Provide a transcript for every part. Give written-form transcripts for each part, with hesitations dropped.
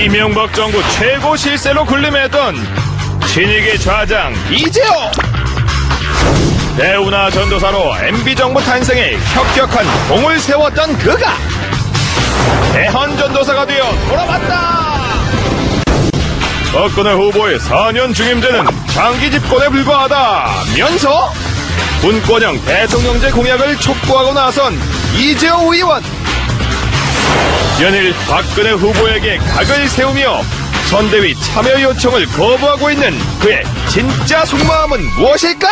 이명박 정부 최고 실세로 군림했던 신익의 좌장 이재호. 대우나 전도사로 MB정부 탄생에 혁혁한 공을 세웠던 그가 대헌전도사가 되어 돌아왔다. 박근혜 후보의 4년 중임제는 장기 집권에 불과하다면서 분권형 대통령제 공약을 촉구하고 나선 이재호 의원. 연일 박근혜 후보에게 각을 세우며 선대위 참여 요청을 거부하고 있는 그의 진짜 속마음은 무엇일까?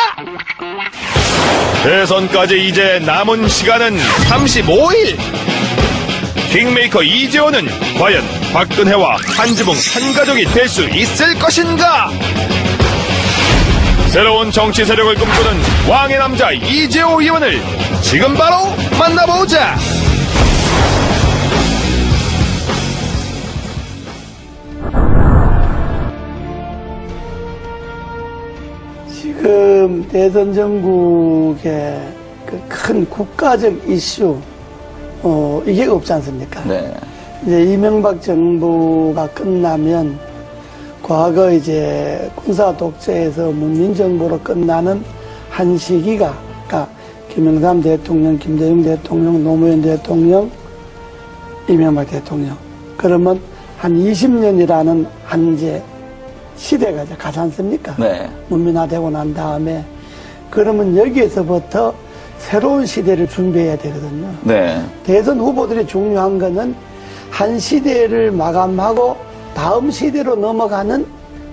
대선까지 이제 남은 시간은 35일. 킹메이커 이재호는 과연 박근혜와 한 지붕 한 가족이 될 수 있을 것인가? 새로운 정치 세력을 꿈꾸는 왕의 남자 이재호 의원을 지금 바로 만나보자. 지금 대선 전국의 그 큰 국가적 이슈, 이게 없지 않습니까? 네. 이제 이명박 정부가 끝나면 과거 이제 군사 독재에서 문민정부로 끝나는 한 시기가, 그러니까 김영삼 대통령, 김대중 대통령, 노무현 대통령, 이명박 대통령. 그러면 한 20년이라는 한 이제 시대가 이제 가지 않습니까? 네. 문민화되고 난 다음에 그러면 여기에서부터 새로운 시대를 준비해야 되거든요. 네. 대선 후보들이 중요한 거는 한 시대를 마감하고 다음 시대로 넘어가는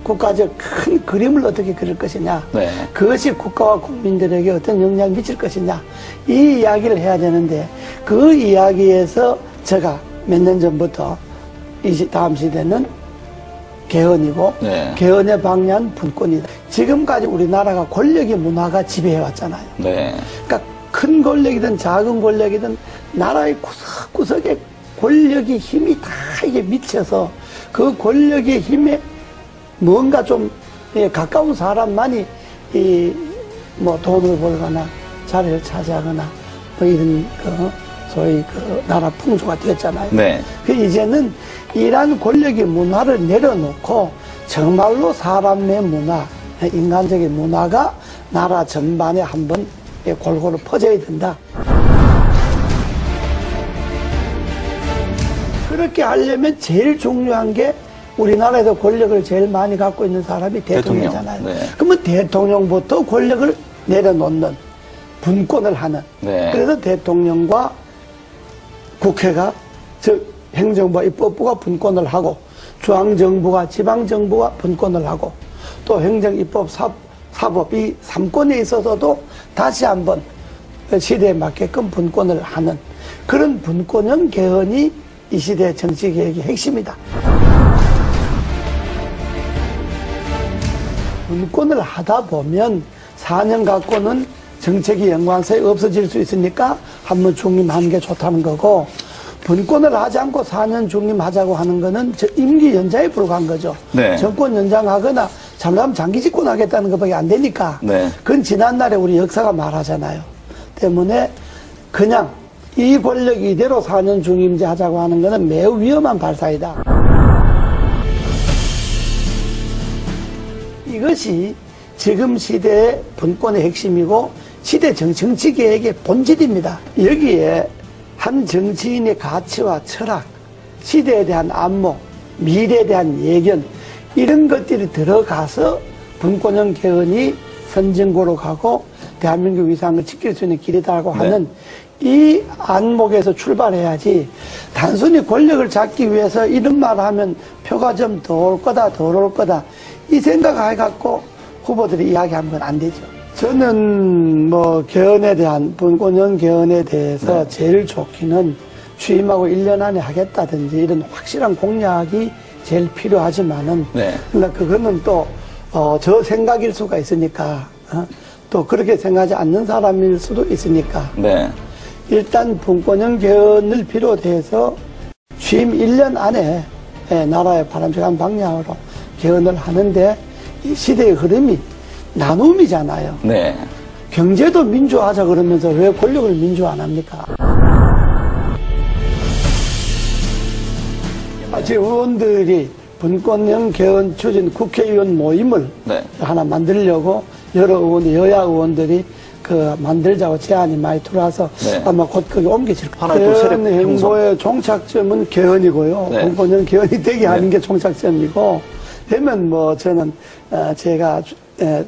국가적 큰 그림을 어떻게 그릴 것이냐. 네. 그것이 국가와 국민들에게 어떤 영향을 미칠 것이냐. 이 이야기를 해야 되는데 그 이야기에서 제가 몇 년 전부터 다음 시대는 개헌이고 네. 개헌의 방향 분권이다. 지금까지 우리나라가 권력의 문화가 지배해왔잖아요. 네. 그러니까 큰 권력이든 작은 권력이든 나라의 구석구석에 권력의 힘이 다 이게 미쳐서 그 권력의 힘에 뭔가 좀 가까운 사람만이 뭐 돈을 벌거나 자리를 차지하거나 뭐 이런 소위 나라 풍조가 되었잖아요. 네. 이제는 이러한 권력의 문화를 내려놓고 정말로 사람의 문화, 인간적인 문화가 나라 전반에 한번 골고루 퍼져야 된다. 그렇게 하려면 제일 중요한 게 우리나라에서 권력을 제일 많이 갖고 있는 사람이 대통령이잖아요. 네. 그러면 대통령부터 권력을 내려놓는 분권을 하는. 네. 그래서 대통령과 국회가 즉 행정부와 입법부가 분권을 하고 중앙정부가 지방정부가 분권을 하고 또 행정, 입법, 사법 이 3권에 있어서도 다시 한번 시대에 맞게끔 분권을 하는 그런 분권형 개헌이 이 시대의 정치개혁의 핵심이다. 분권을 하다 보면 4년 갖고는 정책이 연관성이 없어질 수 있으니까 한번 중임하는 게 좋다는 거고 분권을 하지 않고 4년 중임하자고 하는 거는 임기 연장에 불과한 거죠. 네. 정권 연장하거나 잘못하면 장기 집권하겠다는 것밖에 안 되니까 네. 그건 지난날에 우리 역사가 말하잖아요. 때문에 그냥 이 권력 이대로 4년 중임제 하자고 하는 거는 매우 위험한 발상이다. 이것이 지금 시대의 분권의 핵심이고 시대 정치개혁의 본질입니다. 여기에 한 정치인의 가치와 철학, 시대에 대한 안목, 미래에 대한 예견 이런 것들이 들어가서 분권형 개헌이 선진국으로 가고 대한민국 위상을 지킬 수 있는 길이다라고 하는 이 안목에서 출발해야지 단순히 권력을 잡기 위해서 이런 말을 하면 표가 좀 더 올 거다 덜 올 거다 이 생각을 해갖고 후보들이 이야기하면 안 되죠. 저는 뭐 개헌에 대한 분권형 개헌에 대해서 제일 좋기는 취임하고 1년 안에 하겠다든지 이런 확실한 공약이 제일 필요하지만은 그러니까 그거는 또 저 생각일 수가 있으니까 또 그렇게 생각하지 않는 사람일 수도 있으니까 일단 분권형 개헌을 비롯해서 취임 1년 안에 나라의 바람직한 방향으로 개헌을 하는데 이 시대의 흐름이 나눔이잖아요. 경제도 민주화하자 그러면서 왜 권력을 민주화 안 합니까? 제 의원들이 분권형 개헌 추진 국회의원 모임을 네. 하나 만들려고 여러 의원들, 여야 의원들이 만들자고 제안이 많이 들어와서 네. 아마 곧 거기 옮겨질 거예요. 하나의 또 세력 개헌 행보의 종착점은 개헌이고요. 네. 분권형 개헌이 되게 하는 네. 게 종착점이고, 되면 저는 제가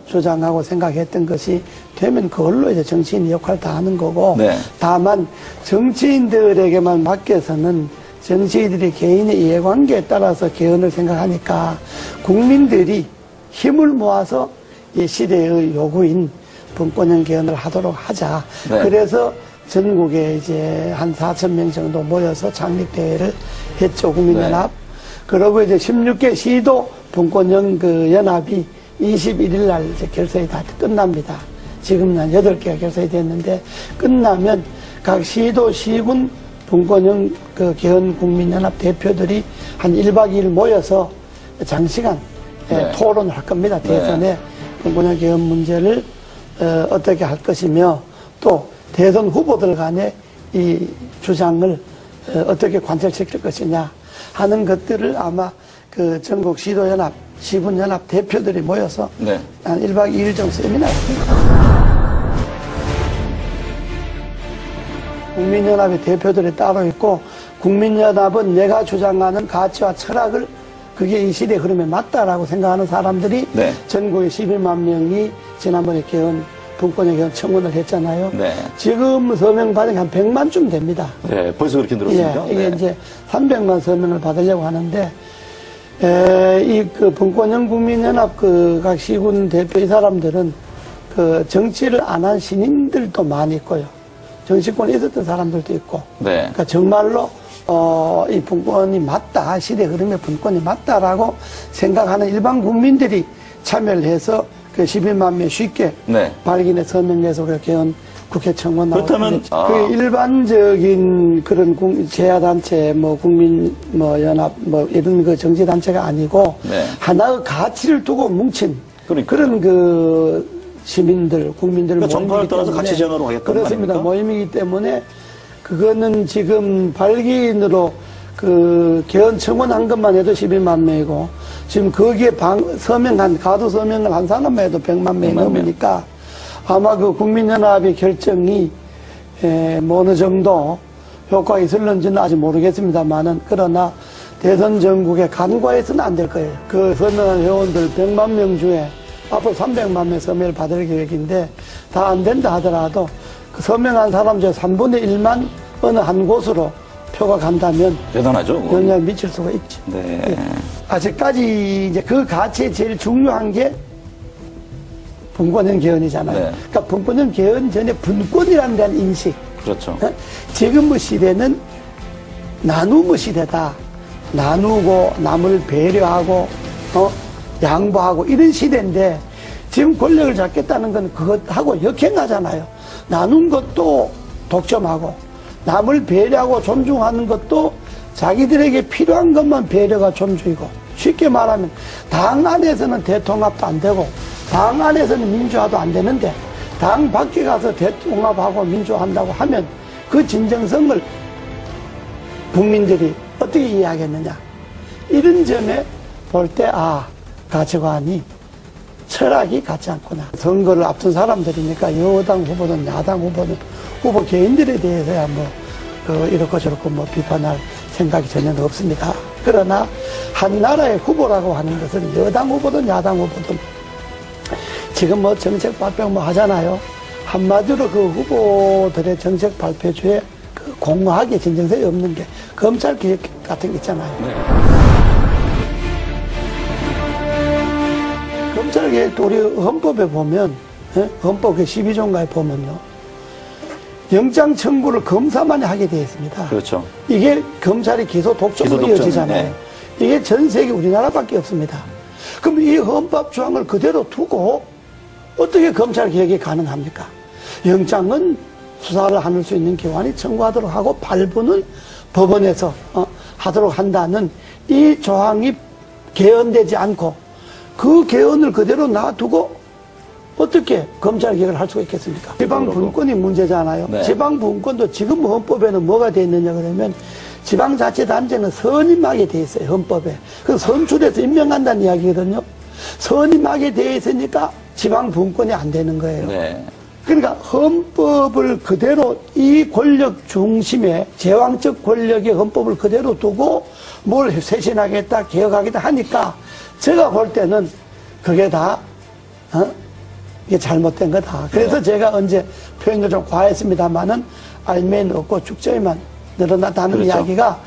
주장하고 생각했던 것이 되면 그걸로 이제 정치인 역할을 다 하는 거고, 네. 다만 정치인들에게만 맡겨서는 정치인들이 개인의 이해관계에 따라서 개헌을 생각하니까 국민들이 힘을 모아서 이 시대의 요구인 분권형 개헌을 하도록 하자. 네. 그래서 전국에 이제 한 4,000명 정도 모여서 창립대회를 했죠, 국민연합. 네. 그러고 이제 16개 시도 분권형 연합이 21일 날 이제 결성이 다 끝납니다. 지금 한 8개가 결성이 됐는데, 끝나면 각 시도, 시군 분권형 개헌 국민연합 대표들이 한 1박 2일 모여서 장시간 네. 토론을 할 겁니다. 대선에 분권형 개헌 문제를 어떻게 할 것이며, 또 대선 후보들 간의 이 주장을 어떻게 관철시킬 것이냐 하는 것들을 아마 전국 시도연합, 시군연합 대표들이 모여서 네. 한 1박 2일 정도 세미나를 합니다. 국민연합의 대표들이 따로 있고, 국민연합은 내가 주장하는 가치와 철학을 그게 이 시대의 흐름에 맞다라고 생각하는 사람들이 네. 전국에 11만 명이 지난번에 분권형 개헌 청원을 했잖아요. 네. 지금 서명 받은 게 한 100만쯤 됩니다. 네, 벌써 그렇게 늘었습니다. 이게 네. 이제 300만 서명을 받으려고 하는데, 분권형 국민연합 각 시군 대표 이 사람들은 정치를 안 한 신인들도 많이 있고요. 정치권에 있었던 사람들도 있고. 네. 그러니까 정말로, 이 분권이 맞다. 시대 흐름의 분권이 맞다라고 생각하는 일반 국민들이 참여를 해서 11만 명 쉽게 네. 발견해 서명해서 개헌 국회 청원 나오고. 그렇다면, 일반적인 그런 제야단체, 국민, 연합, 이런 정치단체가 아니고, 네. 하나의 가치를 두고 뭉친 그러니까요. 그런 시민들, 국민들 그러니까 정파를 모임이기 떠나서 때문에 가치 제안으로 하겠다는 그렇습니다. 거 아닙니까? 모임이기 때문에 그거는 지금 발기인으로 개헌 청원한 것만 해도 12만 명이고, 지금 거기에 가두 서명을 한 사람만 해도 100만 명이 100만 명. 넘으니까 아마 국민연합의 결정이 어느 정도 효과가 있을는지는 아직 모르겠습니다만은, 그러나 대선 전국에 간과해서는 안 될 거예요. 서명한 회원들 100만 명 중에 앞으로 300만 명 서명을 받을 계획인데, 다 안 된다 하더라도 서명한 사람 중에 3분의 1만 어느 한 곳으로 표가 간다면 대단하죠. 그건. 영향을 미칠 수가 있죠. 네. 아직까지 이제 그 가치에 제일 중요한 게 분권형 개헌이잖아요. 네. 그러니까 분권형 개헌 전에 분권이라는 데한 인식. 그렇죠. 지금의 시대는 나눔의 시대다. 나누고 남을 배려하고 양보하고 이런 시대인데, 지금 권력을 잡겠다는 건 그것하고 역행하잖아요. 나눈 것도 독점하고 남을 배려하고 존중하는 것도 자기들에게 필요한 것만 배려가 존중이고, 쉽게 말하면 당 안에서는 대통합도 안 되고 당 안에서는 민주화도 안 되는데, 당 밖에 가서 대통합하고 민주화한다고 하면 그 진정성을 국민들이 어떻게 이해하겠느냐. 이런 점에 볼 때 가치관이, 철학이 같지 않구나. 선거를 앞둔 사람들이니까 여당 후보든 야당 후보든 후보 개인들에 대해서야 이렇고 저렇고 비판할 생각이 전혀 없습니다. 그러나 한 나라의 후보라고 하는 것은 여당 후보든 야당 후보든 지금 정책 발표 하잖아요. 한마디로 그 후보들의 정책 발표주에 공허하게 진정성이 없는 게 검찰 개혁 같은 게 있잖아요. 네. 검찰 개혁도 우리 헌법에 보면, 헌법 12조인가에 보면요, 영장 청구를 검사만이 하게 되어 있습니다. 그렇죠. 이게 검찰이 기소 독점으로 기소 독점, 이어지잖아요. 네. 이게 전 세계 우리나라밖에 없습니다. 그럼 이 헌법 조항을 그대로 두고 어떻게 검찰 개혁이 가능합니까? 영장은 수사를 할 수 있는 기관이 청구하도록 하고 발부는 법원에서 하도록 한다는 이 조항이 개헌되지 않고 그 개헌을 그대로 놔두고 어떻게 검찰 개혁을 할 수가 있겠습니까? 지방분권이 문제잖아요. 네. 지방분권도 지금 헌법에는 뭐가 되어 있느냐 그러면 지방자치단체는 선임하게 돼 있어요, 헌법에. 그 선출해서 임명한다는 이야기거든요. 선임하게 돼 있으니까 지방 분권이 안 되는 거예요. 네. 그러니까 헌법을 그대로 이 권력 중심의 제왕적 권력의 헌법을 그대로 두고 뭘 쇄신하겠다, 개혁하겠다 하니까 제가 볼 때는 그게 다, 이게 잘못된 거다. 그래서 네. 제가 언제 표현을 좀 과했습니다만은 알면 없고 축적이만 늘어났다는 그렇죠. 이야기가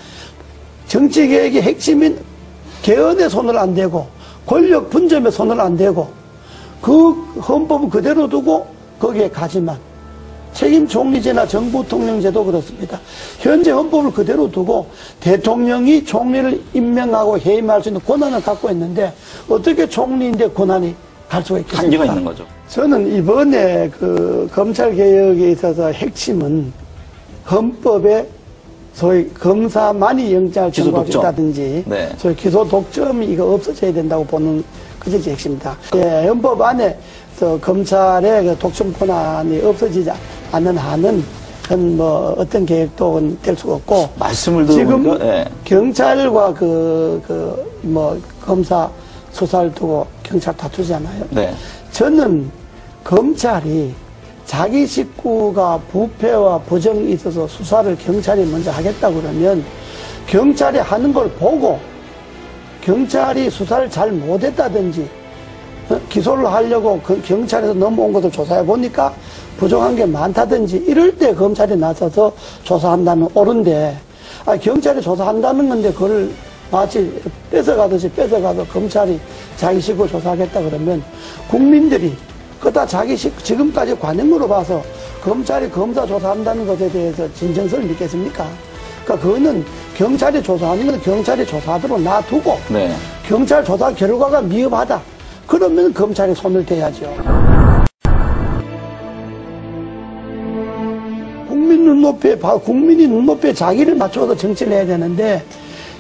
정치개혁의 핵심인 개헌에 손을 안 대고 권력 분점에 손을 안 대고 그 헌법을 그대로 두고 거기에 가지만 책임 총리제나 정부 통령제도 그렇습니다. 현재 헌법을 그대로 두고 대통령이 총리를 임명하고 해임할 수 있는 권한을 갖고 있는데 어떻게 총리인데 권한이 갈 수가 있겠습니까? 한계가 있는 거죠. 저는 이번에 그 검찰 개혁에 있어서 핵심은 헌법에 소위 검사만이 영장을 기소 청구할 수 독점. 있다든지 네. 소위 기소 독점이 이거 없어져야 된다고 보는 그게 제 핵심이다. 예, 헌법 안에 검찰의 그 독점 권한이 없어지지 않는 한은 그건 뭐 어떤 계획도 될 수가 없고 말씀을 지금 들어보니까 예. 경찰과 뭐 검사 수사를 두고 경찰 다투잖아요. 네. 저는 검찰이 자기 식구가 부패와 부정이 있어서 수사를 경찰이 먼저 하겠다 그러면 경찰이 하는 걸 보고 경찰이 수사를 잘 못했다든지 기소를 하려고 경찰에서 넘어온 것을 조사해 보니까 부족한 게 많다든지 이럴 때 검찰이 나서서 조사한다면 옳은데 경찰이 조사한다는 건데 그걸 마치 뺏어가듯이 뺏어가서 검찰이 자기 식구 조사하겠다 그러면 국민들이 그다 자기 식구 지금까지 관행으로 봐서 검찰이 검사 조사한다는 것에 대해서 진정성을 믿겠습니까? 그러니까 그거는 경찰이 조사하는 건 경찰이 조사하도록 놔두고 네. 경찰 조사 결과가 미흡하다. 그러면 검찰이 손을 대야죠. 국민이 눈높이에 자기를 맞춰서 정치를 해야 되는데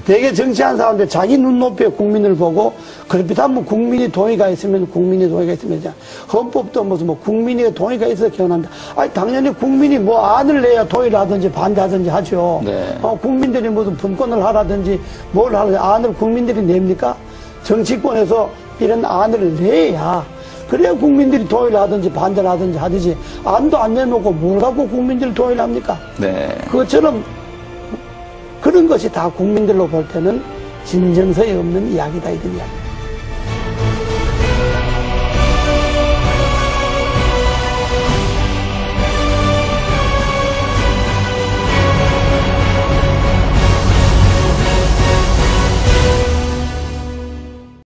되게 정치한 사람들 자기 눈높이에 국민을 보고 그렇다면 국민이 동의가 있으면 헌법도 무슨 뭐 국민의 동의가 있어서 개헌한다. 아니 당연히 국민이 뭐 안을 내야 동의를 하든지 반대하든지 하죠. 네. 국민들이 무슨 분권을 하라든지 뭘 하든지 안을 국민들이 냅니까? 정치권에서 이런 안을 내야 그래야 국민들이 동의를 하든지 반대를 하든지 하듯이 안도 안 내놓고 뭘 갖고 국민들이 동의를 합니까? 네. 그것처럼 그런 것이 다 국민들로 볼 때는 진정성이 없는 이야기다 이런 이야기.